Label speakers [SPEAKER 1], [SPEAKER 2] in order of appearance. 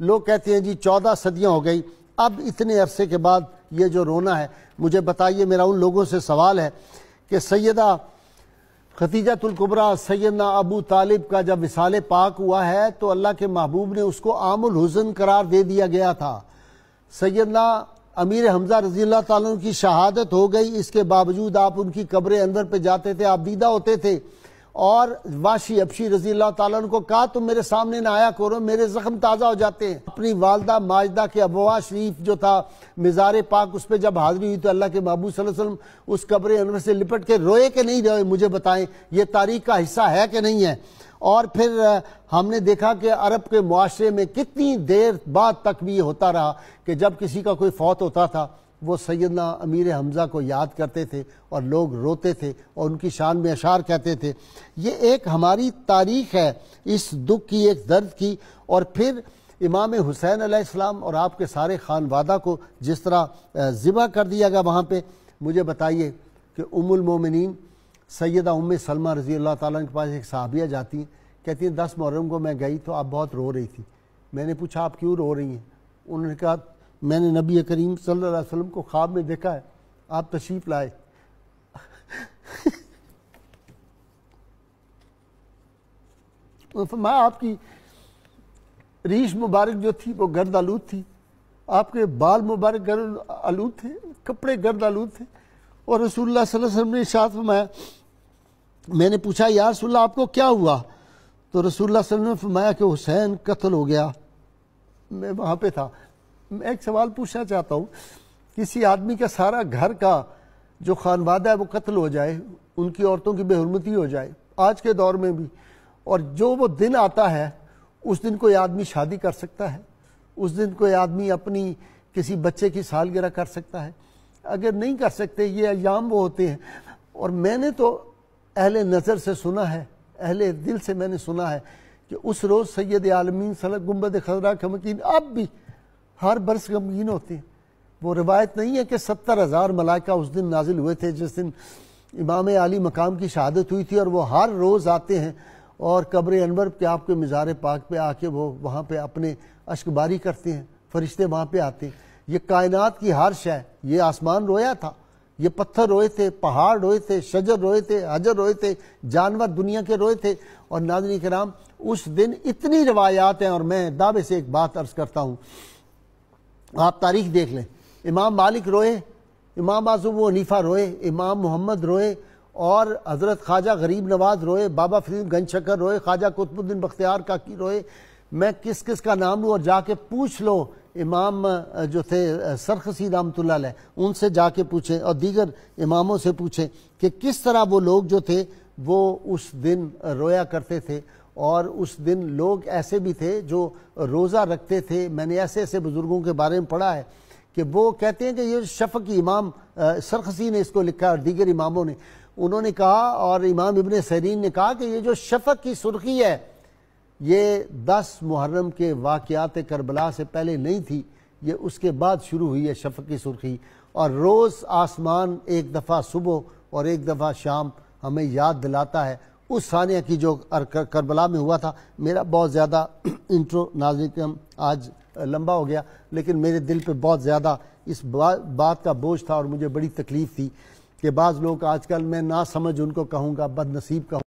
[SPEAKER 1] لوگ کہتے ہیں جی 14 صدیاں ہو گئی، اب اتنے عرصے کے بعد یہ جو رونا ہے، مجھے بتائیے، میرا ان لوگوں سے سوال ہے کہ سیدہ خدیجۃ الکبریٰ سیدنا ابو طالب کا جب وصال پاک ہوا ہے تو اللہ کے محبوب نے اس کو عام الحزن قرار دے دیا گیا تھا۔ سیدنا امیر حمزہ رضی اللہ تعالیٰ عنہ کی شہادت ہو گئی، اس کے باوجود آپ ان کی قبر انور پہ جاتے تھے، آپ دیدہ ہوتے تھے، اور واشی ابشی رضی اللہ تعالیٰ عنہ کو کہا تم میرے سامنے نہ آیا کرو، میرے زخم تازہ ہو جاتے ہیں۔ اپنی والدہ ماجدہ کے ابوا شریف جو تھا مزار پاک، اس پہ جب حاضری ہوئی تو اللہ کے محبوب صلی اللہ علیہ وسلم اس قبر انور سے لپٹ کے روئے کہ نہیں روئے؟ مجھے بتائیں، یہ تاریخ کا حصہ ہے کہ نہیں ہے؟ اور پھر ہم نے دیکھا کہ عرب کے معاشرے میں کتنی دیر بعد تک بھی یہ ہوتا رہا کہ جب کسی کا کوئی فوت ہوتا تھا وہ سیدنا امیر حمزہ کو یاد کرتے تھے اور لوگ روتے تھے اور ان کی شان میں اشعار کہتے تھے۔ یہ ایک ہماری تاریخ ہے اس دکھ کی، ایک درد کی۔ اور پھر امام حسین علیہ السلام اور آپ کے سارے خانوادہ کو جس طرح ذبح کر دیا گیا وہاں پہ، مجھے بتائیے کہ ام المومنین سیدہ ام سلمہ رضی اللہ تعالیٰ کے پاس ایک صحابیہ جاتی ہیں، کہتی ہیں 10 محرم کو میں گئی تو آپ بہت رو رہی تھی۔ میں نے پوچھا آپ کیوں رو رہی ہیں؟ انہوں نے کہا میں نے نبی کریم صلی اللہ علیہ وسلم کو خواب میں دیکھا ہے، آپ تشریف لائے۔ فرمایا آپ کی ریش مبارک جو تھی وہ گرد آلود تھی، آپ کے بال مبارک گرد آلود تھے، کپڑے گرد آلود تھے، اور رسول اللہ صلی اللہ علیہ وسلم نے ارشاد فرمایا، میں نے پوچھا یا رسول اللہ آپ کو کیا ہوا؟ تو رسول اللہ صلی اللہ علیہ وسلم نے فرمایا کہ حسین قتل ہو گیا۔ میں وہاں پہ تھا۔ میں ایک سوال پوچھنا چاہتا ہوں، کسی آدمی کا سارا گھر کا جو خانوادہ ہے وہ قتل ہو جائے، ان کی عورتوں کی بے حرمتی ہو جائے آج کے دور میں بھی، اور جو وہ دن آتا ہے اس دن کوئی آدمی شادی کر سکتا ہے، اس دن کوئی آدمی اپنی کسی بچے کی سالگرہ کر سکتا ہے؟ اگر نہیں کر سکتے، یہ ایام وہ ہوتے ہیں۔ اور میں نے تو اہل نظر سے سنا ہے، اہل دل سے میں نے سنا ہے کہ اس روز سید عالمین صلی اللہ علیہ وسلم گنبد خضرا کے غمگین، اب بھی ہر برس غمگین ہوتے ہیں۔ وہ روایت نہیں ہے کہ 70,000 ملائکہ اس دن نازل ہوئے تھے جس دن امام عالی مقام کی شہادت ہوئی تھی، اور وہ ہر روز آتے ہیں اور قبر انور پہ آپ کے مزار پاک پہ آ کے وہ وہاں پہ اپنے اشک باری کرتے ہیں، فرشتے وہاں پہ آتے ہیں۔ یہ کائنات کی ہر شے، یہ آسمان رویا تھا، یہ پتھر روئے تھے، پہاڑ روئے تھے، شجر روئے تھے، حجر روئے تھے، جانور دنیا کے روئے تھے۔ اور ناظرین کرام، اس دن اتنی روایات ہیں، اور میں دعوے سے ایک بات عرض کرتا ہوں، آپ تاریخ دیکھ لیں، امام مالک روئے، امام ابو حنیفہ روئے، امام محمد روئے، اور حضرت خواجہ غریب نواز روئے، بابا فرید گنج شکر روئے، خواجہ قطب الدین بختیار کاکی روئے۔ میں کس کس کا نام لوں، اور جا کے پوچھ لو، امام جو تھے سرخسی رحمۃ اللہ علیہ، ان سے جا کے پوچھیں، اور دیگر اماموں سے پوچھیں کہ کس طرح وہ لوگ جو تھے وہ اس دن رویا کرتے تھے۔ اور اس دن لوگ ایسے بھی تھے جو روزہ رکھتے تھے۔ میں نے ایسے ایسے بزرگوں کے بارے میں پڑھا ہے کہ وہ کہتے ہیں کہ یہ شفقی امام سرخسی نے اس کو لکھا اور دیگر اماموں نے، انہوں نے کہا، اور امام ابن سیرین نے کہا کہ یہ جو شفق کی سرخی ہے یہ 10 محرم کے واقعات کربلا سے پہلے نہیں تھی، یہ اس کے بعد شروع ہوئی ہے شفق کی سرخی۔ اور روز آسمان ایک دفعہ صبح اور ایک دفعہ شام ہمیں یاد دلاتا ہے اس ثانیہ کی جو کربلا میں ہوا تھا۔ میرا بہت زیادہ انٹرو ناظرین آج لمبا ہو گیا، لیکن میرے دل پہ بہت زیادہ اس بات کا بوجھ تھا، اور مجھے بڑی تکلیف تھی کہ بعض لوگ آج کل، میں نہ سمجھ ان کو کہوں گا، بد نصیب کہوں